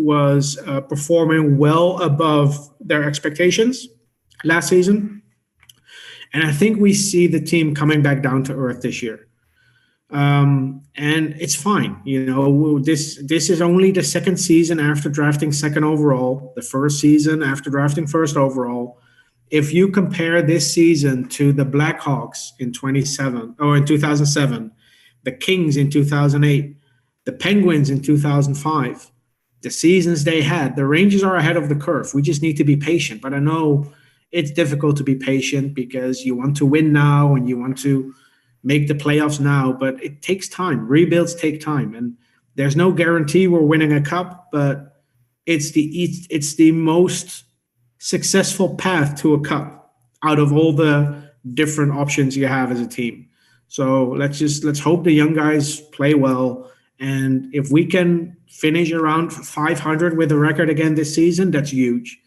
performing well above their expectations last season, and I think we see the team coming back down to earth this year. And it's fine. This is only the second season after drafting 2nd overall, the first season after drafting 1st overall. If you compare this season to the Blackhawks in 2007, the Kings in 2008, the Penguins in 2005, the seasons they had, the Rangers are ahead of the curve. We just need to be patient. But I know it's difficult to be patient because you want to win now and you want to make the playoffs now, but it takes time. Rebuilds take time, and there's no guarantee we're winning a cup, but it's the most successful path to a cup out of all the different options you have as a team. So let's hope the young guys play well, and if we can finish around 500 with a record again this season, that's huge.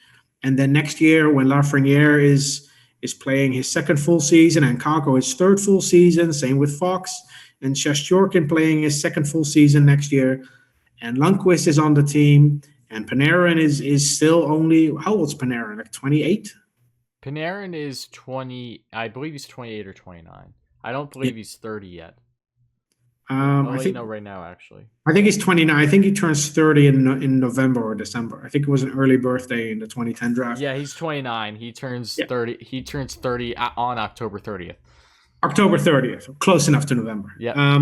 And then next year, when Lafreniere is playing his 2nd full season and Kakko his 3rd full season, same with Fox, and Shesterkin playing his 2nd full season next year, and Lundqvist is on the team, and Panarin is still only, how old's Panarin, like 28? Panarin is 20, I believe he's 28 or 29. I don't believe he's 30 yet. I think right now, actually. I think he's 29. I think he turns 30 in November or December. I think it was an early birthday in the 2010 draft. Yeah, he's 29. He turns 30. He turns 30 on October 30th. October 30th, close enough to November. Yeah.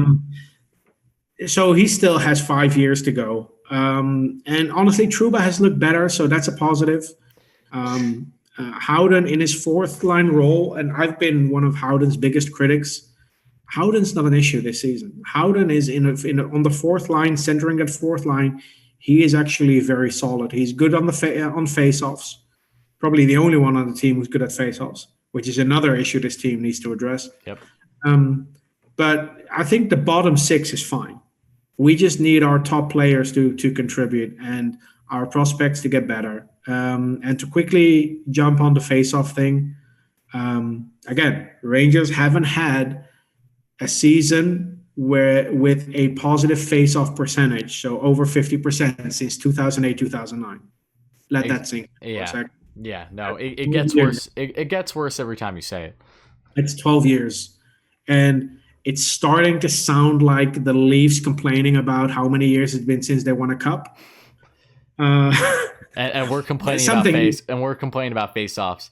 So he still has 5 years to go. And honestly, Trouba has looked better, so that's a positive. Howden in his 4th line role, and I've been one of Howden's biggest critics. Howden's not an issue this season. Howden is on the 4th line, centering at 4th line. He is actually very solid. He's good on on face-offs. Probably the only one on the team who's good at face-offs, which is another issue this team needs to address. Yep. But I think the bottom 6 is fine. We just need our top players to contribute and our prospects to get better. And to quickly jump on the face-off thing. Again, Rangers haven't had a season with a positive face-off percentage, so over 50% since 2008, 2009. Let that sink. Yeah. No, it gets worse. It gets worse every time you say it. It's 12 years, and it's starting to sound like the Leafs complaining about how many years it's been since they won a cup. Uh, and we're complaining something, about face-offs.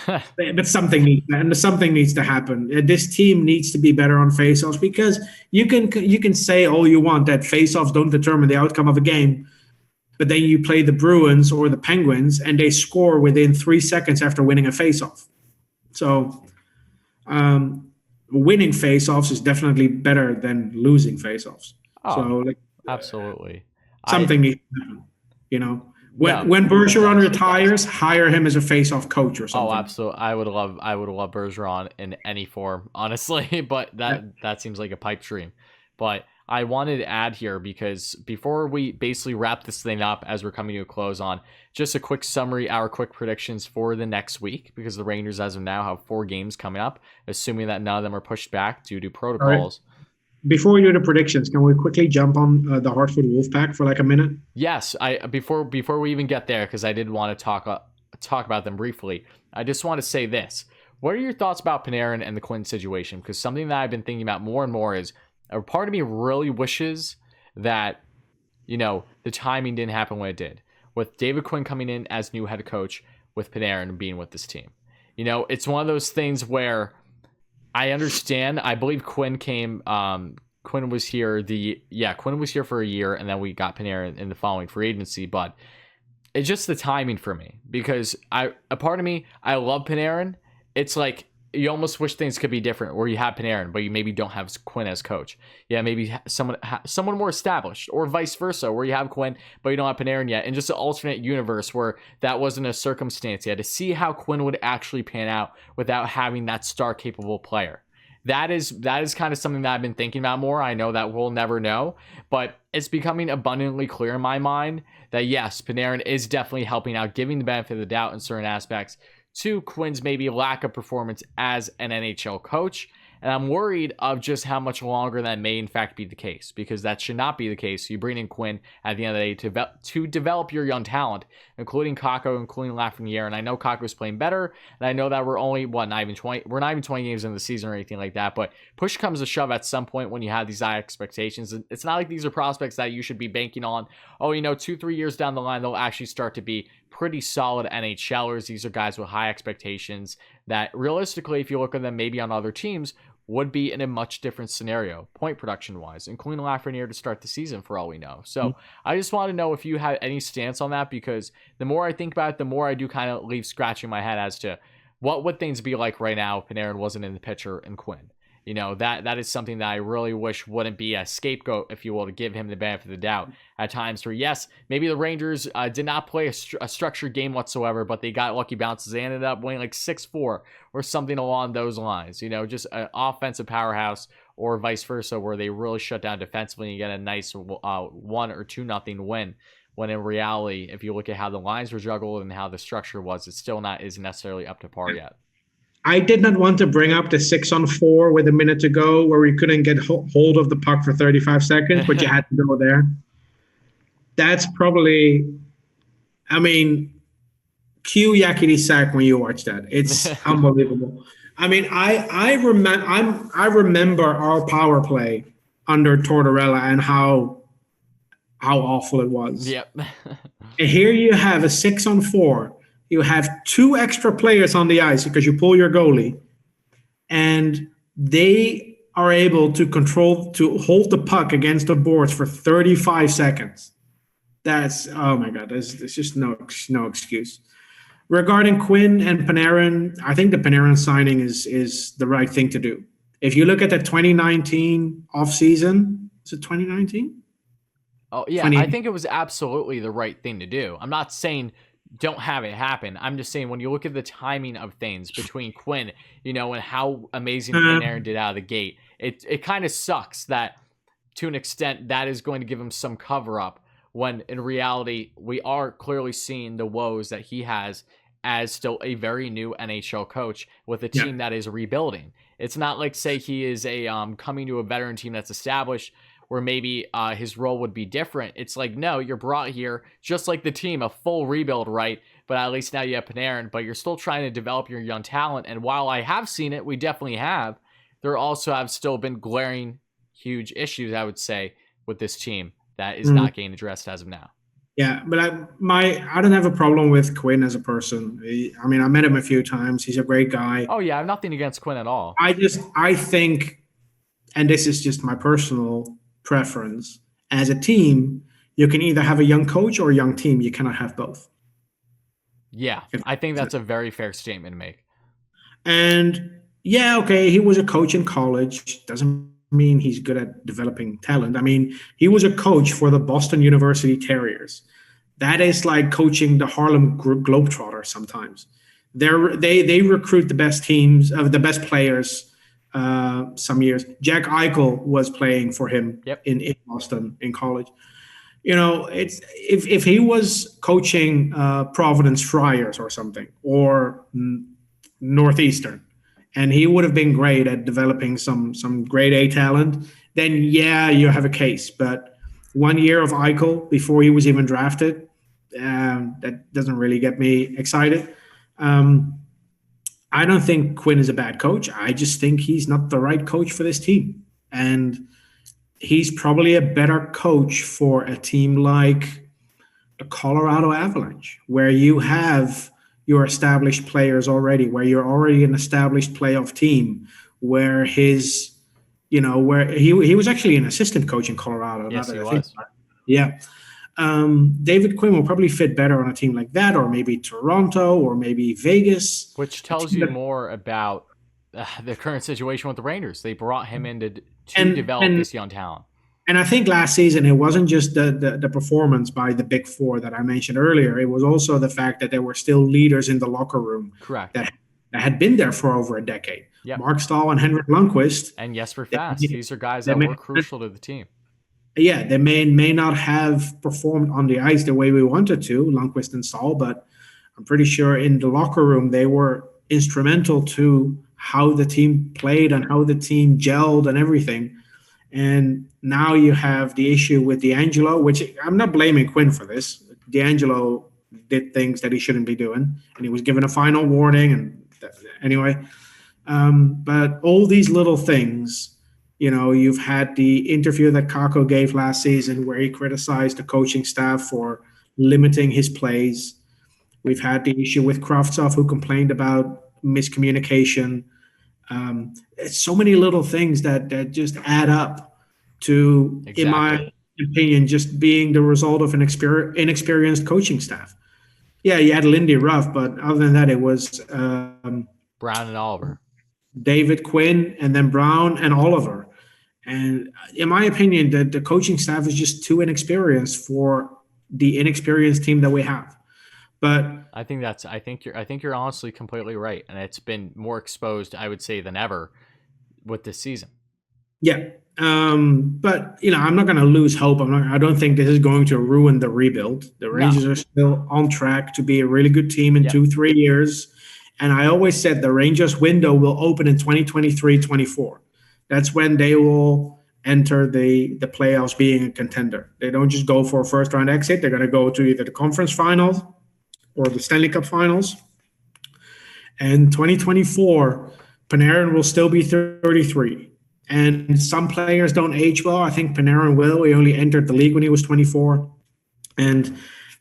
but something needs to happen. This team needs to be better on faceoffs, because you can say all you want that faceoffs don't determine the outcome of a game, but then you play the Bruins or the Penguins and they score within 3 seconds after winning a faceoff. So winning faceoffs is definitely better than losing faceoffs. Oh, absolutely. Something needs to happen. When No, Bergeron retires, hire him as a face-off coach or something. Oh, absolutely. I would love Bergeron in any form, honestly, but that seems like a pipe dream. But I wanted to add here, because before we basically wrap this thing up, as we're coming to a close on, just a quick summary, our quick predictions for the next week, because the Rangers as of now have 4 games coming up, assuming that none of them are pushed back due to protocols. Before we do the predictions, can we quickly jump on the Hartford Wolfpack for like a minute? Yes, before we even get there, because I did want to talk about them briefly, I just want to say this. What are your thoughts about Panarin and the Quinn situation? Because something that I've been thinking about more and more is, a part of me really wishes that, the timing didn't happen when it did. With David Quinn coming in as new head coach, with Panarin being with this team. It's one of those things where I understand. I believe Quinn came. Quinn was here. Quinn was here for a year, and then we got Panarin in the following free agency. But it's just the timing for me, because a part of me, I love Panarin. It's like you almost wish things could be different, where you have Panarin, but you maybe don't have Quinn as coach. Yeah, maybe someone more established, or vice versa, where you have Quinn, but you don't have Panarin yet. And just an alternate universe where that wasn't a circumstance yet, to see how Quinn would actually pan out without having that star-capable player. That is kind of something that I've been thinking about more. I know that we'll never know, but it's becoming abundantly clear in my mind that yes, Panarin is definitely helping out, giving the benefit of the doubt in certain aspects to Quinn's maybe lack of performance as an NHL coach. And I'm worried of just how much longer that may in fact be the case, because that should not be the case. You bring in Quinn at the end of the day to develop your young talent, including Kakko, including Lafreniere. And I know Kakko's playing better, and I know that we're only we're not even 20 games in the season or anything like that. But push comes to shove at some point when you have these high expectations. It's not like these are prospects that you should be banking on. 2-3 years down the line, they'll actually start to be pretty solid NHLers. These are guys with high expectations that realistically, if you look at them maybe on other teams, would be in a much different scenario, point production wise, including Lafreniere to start the season for all we know. So I just want to know if you have any stance on that, because the more I think about it, the more I do kind of leave scratching my head as to what would things be like right now if Panarin wasn't in the picture and Quinn. That is something that I really wish wouldn't be a scapegoat, if you will, to give him the benefit of the doubt at times where, yes, maybe the Rangers did not play a structured game whatsoever, but they got lucky bounces. They ended up winning like 6-4 or something along those lines, just an offensive powerhouse, or vice versa, where they really shut down defensively and you get a nice 1 or 2-0 win. When in reality, if you look at how the lines were juggled and how the structure was, it still isn't necessarily up to par yet. I did not want to bring up the 6-on-4 with a minute to go, where we couldn't get hold of the puck for 35 seconds, but you had to go there. That's probably, cue Yakety Sack when you watch that. It's unbelievable. I remember our power play under Tortorella and how awful it was. Yep. And here you have a 6-on-4. You have 2 extra players on the ice because you pull your goalie, and they are able to hold the puck against the boards for 35 seconds. That's, oh my God, there's just no excuse. Regarding Quinn and Panarin, I think the Panarin signing is the right thing to do. If you look at the 2019 offseason, is it 2019? Oh, yeah, I think it was absolutely the right thing to do. I'm not saying don't have it happen. I'm just saying when you look at the timing of things between Quinn, and how amazing Panarin did out of the gate, it kind of sucks that to an extent that is going to give him some cover up, when in reality we are clearly seeing the woes that he has as still a very new NHL coach with a team that is rebuilding. It's not like, say, he is a coming to a veteran team that's established, where maybe his role would be different. It's like, no, you're brought here just like the team, a full rebuild, right? But at least now you have Panarin, but you're still trying to develop your young talent. And while I have seen it, we definitely have, there also have still been glaring, huge issues, I would say, with this team that is not getting addressed as of now. Yeah, but I don't have a problem with Quinn as a person. I mean, I met him a few times. He's a great guy. Oh yeah, I have nothing against Quinn at all. I think, and this is just my personal preference, as a team, you can either have a young coach or a young team. You cannot have both. Yeah, I think that's a very fair statement to make. And yeah, okay, he was a coach in college. Doesn't mean he's good at developing talent. I mean, he was a coach for the Boston University Terriers. That is like coaching the Harlem Globetrotters sometimes. They recruit the best teams of the best players some years. Jack Eichel was playing for him in Boston in college. You know, it's if he was coaching Providence Friars or something, or Northeastern, and he would have been great at developing some grade A talent, then yeah, you have a case. But 1 year of Eichel before he was even drafted, that doesn't really get me excited. I don't think Quinn is a bad coach. I just think he's not the right coach for this team. And he's probably a better coach for a team like the Colorado Avalanche, where you have your established players already, where you're already an established playoff team, where where he was actually an assistant coach in Colorado. Yes, he was. Yeah. David Quinn will probably fit better on a team like that, or maybe Toronto, or maybe Vegas. Which tells you more about the current situation with the Rangers. They brought him in to develop this young talent. And I think last season, it wasn't just the performance by the big four that I mentioned earlier. It was also the fact that there were still leaders in the locker room. Correct. That had been there for over a decade. Yep. Mark Stahl and Henrik Lundqvist. And Jesper Fast. These are guys that were crucial to the team. Yeah, they may not have performed on the ice the way we wanted to, Lundqvist and Stahl, but I'm pretty sure in the locker room they were instrumental to how the team played and how the team gelled and everything. And now you have the issue with D'Angelo, which I'm not blaming Quinn for this. D'Angelo did things that he shouldn't be doing, and he was given a final warning. And anyway, but all these little things, you've had the interview that Kako gave last season where he criticized the coaching staff for limiting his plays. We've had the issue with Kravtsov, who complained about miscommunication. It's so many little things that just add up to, in my opinion, just being the result of an inexperienced coaching staff. Yeah, you had Lindy Ruff, but other than that, it was Brown and Oliver. David Quinn, and then Brown and Oliver. And in my opinion, the coaching staff is just too inexperienced for the inexperienced team that we have. But I think you're honestly completely right, and it's been more exposed, I would say, than ever with this season. Yeah, but I'm not going to lose hope. I don't think this is going to ruin the rebuild. The Rangers are still on track to be a really good team in 2-3 years. And I always said the Rangers window will open in 2023-24. That's when they will enter the playoffs being a contender. They don't just go for a first-round exit. They're going to go to either the conference finals or the Stanley Cup finals. And 2024, Panarin will still be 33. And some players don't age well. I think Panarin will. He only entered the league when he was 24. And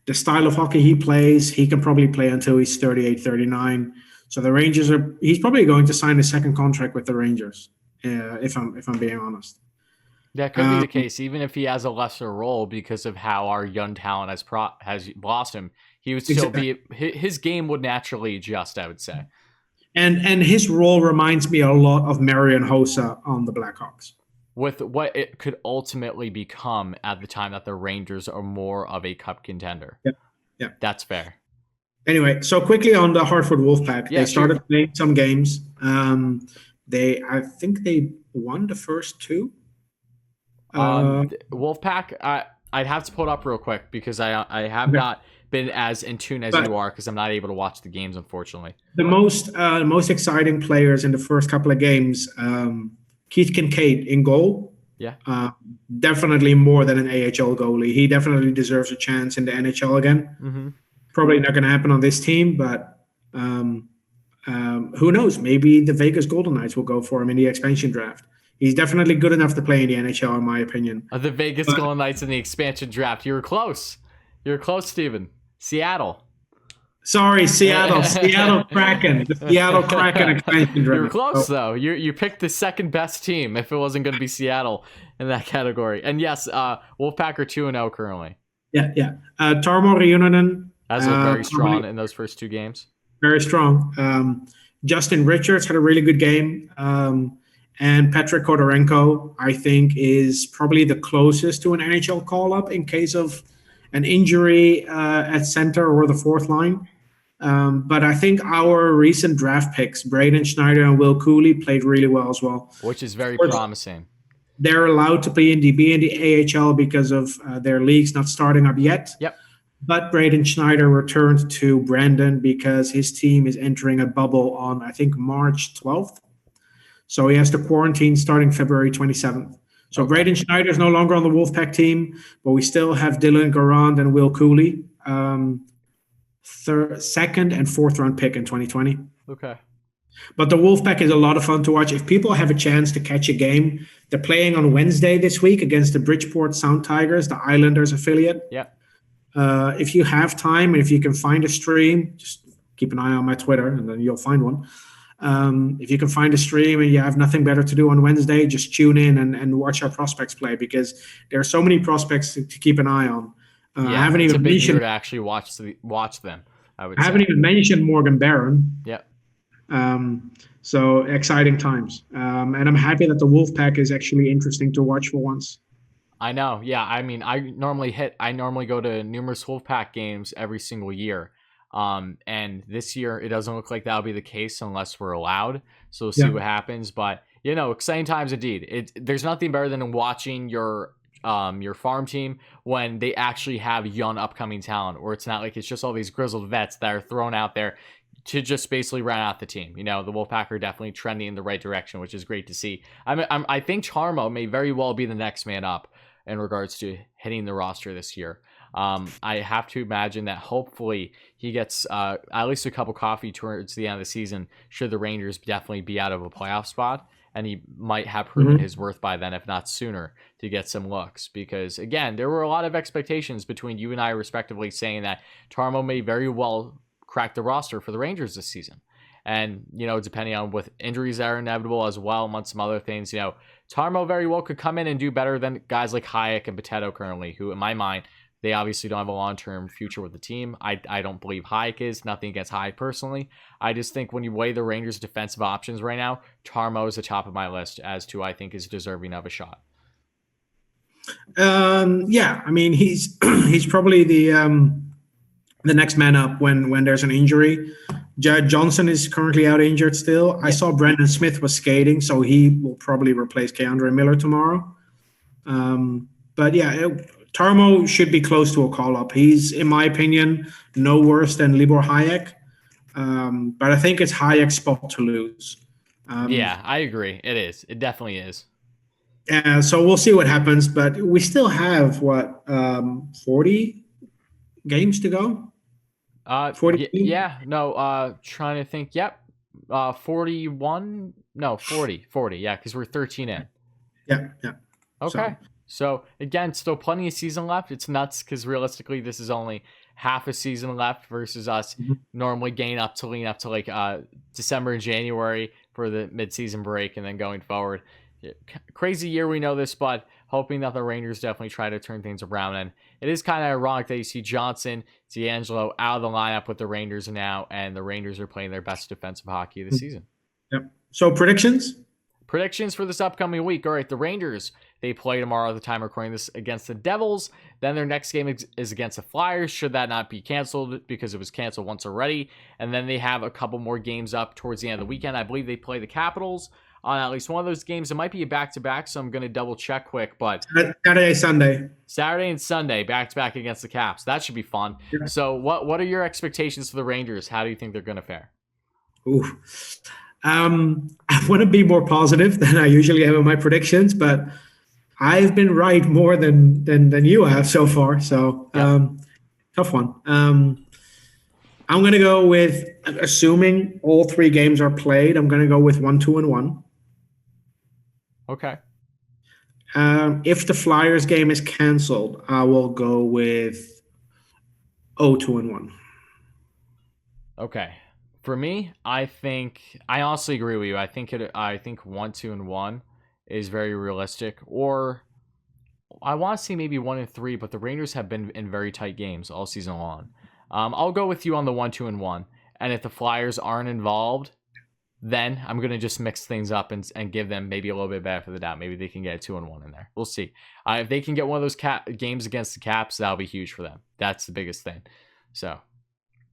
the style of hockey he plays, he can probably play until he's 38, 39. So the Rangers he's probably going to sign a second contract with the Rangers, if I'm being honest. That could be the case, even if he has a lesser role because of how our young talent has lost him. He would still be, his game would naturally adjust, I would say. And his role reminds me a lot of Marian Hossa on the Blackhawks. With what it could ultimately become at the time that the Rangers are more of a cup contender. Yeah. That's fair. Anyway, so quickly on the Hartford Wolfpack. They started playing some games. I think they won the first two. Wolfpack, I'd have to pull it up real quick because I have not been as in tune as you are because I'm not able to watch the games, unfortunately. The most exciting players in the first couple of games, Keith Kincaid in goal. Yeah. Definitely more than an AHL goalie. He definitely deserves a chance in the NHL again. Mm-hmm. Probably not going to happen on this team, but Who knows? Maybe the Vegas Golden Knights will go for him in the expansion draft. He's definitely good enough to play in the NHL, in my opinion. The Vegas But- Golden Knights in the expansion draft. You were close. You were close, Steven. Seattle. Sorry, Seattle Kraken, the Seattle Kraken expansion draft. You were close, though. You picked the second best team if it wasn't going to be Seattle in that category. And yes, Wolfpack are 2-0 currently. Yeah. Tarmo Reunanen. As looked very strong in those first 2 games. Very strong. Justin Richards had a really good game. And Patrick Kodorenko, I think, is probably the closest to an NHL call-up in case of an injury at center or the fourth line. But I think our recent draft picks, Braden Schneider and Will Cooley, played really well as well. Which is very promising. They're allowed to be in the AHL because of their leagues not starting up yet. Yep. But Braden Schneider returned to Brandon because his team is entering a bubble on, I think, March 12th. So he has to quarantine starting February 27th. So okay. Braden Schneider is no longer on the Wolfpack team, but we still have Dylan Garand and Will Cooley, second and fourth round pick in 2020. Okay. But the Wolfpack is a lot of fun to watch. If people have a chance to catch a game, they're playing on Wednesday this week against the Bridgeport Sound Tigers, the Islanders affiliate. Yeah. If you have time and if you can find a stream, just keep an eye on my Twitter and then you'll find one. If you can find a stream and you have nothing better to do on Wednesday, just tune in and watch our prospects play because there are so many prospects to keep an eye on. I haven't even mentioned to actually watch them. I haven't even mentioned Morgan Barron. Yeah. So exciting times. And I'm happy that the Wolfpack is actually interesting to watch for once. I know. Yeah. I mean, I normally go to numerous Wolfpack games every single year. And this year it doesn't look like that'll be the case unless we're allowed. So we'll see what happens. But exciting times indeed. There's nothing better than watching your farm team when they actually have young upcoming talent, or it's not like it's just all these grizzled vets that are thrown out there to just basically run out the team. The Wolfpack are definitely trending in the right direction, which is great to see. I think Charmo may very well be the next man up in regards to hitting the roster this year. I have to imagine that hopefully he gets at least a cup of coffee towards the end of the season, should the Rangers definitely be out of a playoff spot, and he might have proven his worth by then, if not sooner, to get some looks. Because, again, there were a lot of expectations between you and I, respectively, saying that Tarmo may very well crack the roster for the Rangers this season. And, depending on with injuries that are inevitable as well, among some other things, Tarmo very well could come in and do better than guys like Hayek and Potato currently, who, in my mind, they obviously don't have a long-term future with the team. I don't believe Hayek is. Nothing against Hayek personally. I just think when you weigh the Rangers' defensive options right now, Tarmo is the top of my list as to I think is deserving of a shot. Yeah, I mean he's probably the next man up when there's an injury. Jared Johnson is currently out injured still. I saw Brandon Smith was skating, so he will probably replace Keandre Miller tomorrow. But yeah. Tarmo should be close to a call-up. He's, in my opinion, no worse than Libor Hayek. But I think it's Hayek's spot to lose. Yeah, I agree. It is. It definitely is. So we'll see what happens. But we still have, 40 games to go? 40? Yeah. No, trying to think. Yep. 41? No, 40. 40, yeah, because we're 13 in. Yeah. Okay. So, again, still plenty of season left. It's nuts because realistically, this is only half a season left versus us normally lean up to like December and January for the midseason break and then going forward. Crazy year, we know this, but hoping that the Rangers definitely try to turn things around. And it is kind of ironic that you see Johnson, D'Angelo out of the lineup with the Rangers now, and the Rangers are playing their best defensive hockey of the season. Yep. So predictions? Predictions for this upcoming week. All right, the Rangers, they play tomorrow at the time of recording this against the Devils. Then their next game is against the Flyers, should that not be canceled because it was canceled once already. And then they have a couple more games up towards the end of the weekend. I believe they play the Capitals on at least one of those games. It might be a back-to-back, so I'm going to double check quick. But Saturday and Sunday, back-to-back against the Caps. That should be fun. Yeah. So what are your expectations for the Rangers? How do you think they're going to fare? Ooh. I want to be more positive than I usually have in my predictions, but I've been right more than you have so far. So tough one. I'm going to go with, assuming all 3 games are played, I'm going to go with 1-2-1. Okay. If the Flyers game is canceled, I will go with 0-2-1. Okay. For me, I honestly agree with you. I think 1-2-1 is very realistic. Or I want to say maybe 1-3, but the Rangers have been in very tight games all season long. I'll go with you on the 1-2-1. And if the Flyers aren't involved, then I'm gonna just mix things up and give them maybe a little bit better for the doubt. Maybe they can get a 2-1 in there. We'll see. If they can get one of those games against the Caps, that'll be huge for them. That's the biggest thing. So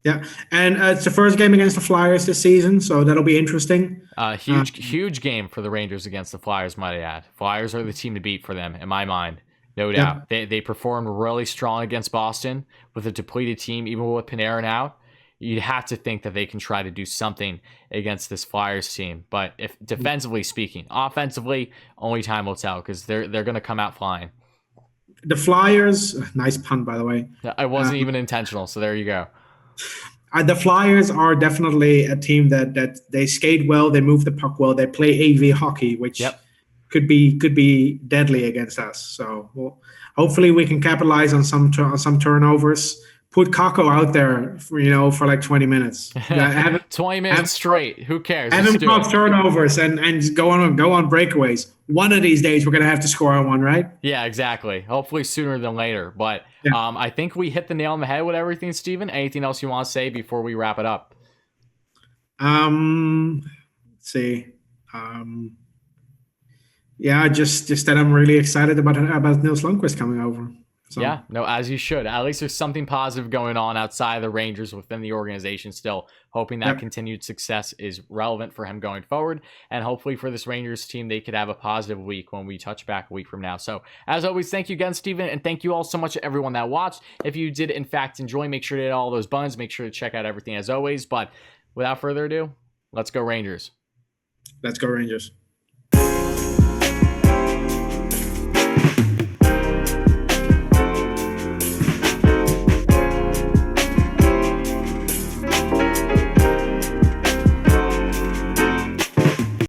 Yeah, and it's the first game against the Flyers this season, so that'll be interesting. huge game for the Rangers against the Flyers, might I add. Flyers are the team to beat for them, in my mind. No doubt. They performed really strong against Boston with a depleted team, even with Panarin out. You'd have to think that they can try to do something against this Flyers team. But if defensively speaking, offensively, only time will tell because they're going to come out flying. The Flyers, nice pun by the way. It wasn't even intentional, so there you go. The Flyers are definitely a team that they skate well, they move the puck well, they play AV hockey, which could be deadly against us. So hopefully we can capitalize on some turnovers. Put Kako out there for like 20 minutes. 20 minutes straight. Who cares? Have him cause turnovers and go on breakaways. One of these days we're gonna have to score on one, right? Yeah, exactly. Hopefully sooner than later. But I think we hit the nail on the head with everything, Steven. Anything else you want to say before we wrap it up? Let's see. Yeah, just that I'm really excited about Niels Lonquist coming over. So. Yeah, no, as you should. At least there's something positive going on outside of the Rangers within the organization still. Hoping that continued success is relevant for him going forward. And hopefully for this Rangers team, they could have a positive week when we touch back a week from now. So as always, thank you again, Steven. And thank you all so much to everyone that watched. If you did, in fact, enjoy, make sure to hit all those buttons. Make sure to check out everything as always. But without further ado, let's go Rangers. Let's go Rangers.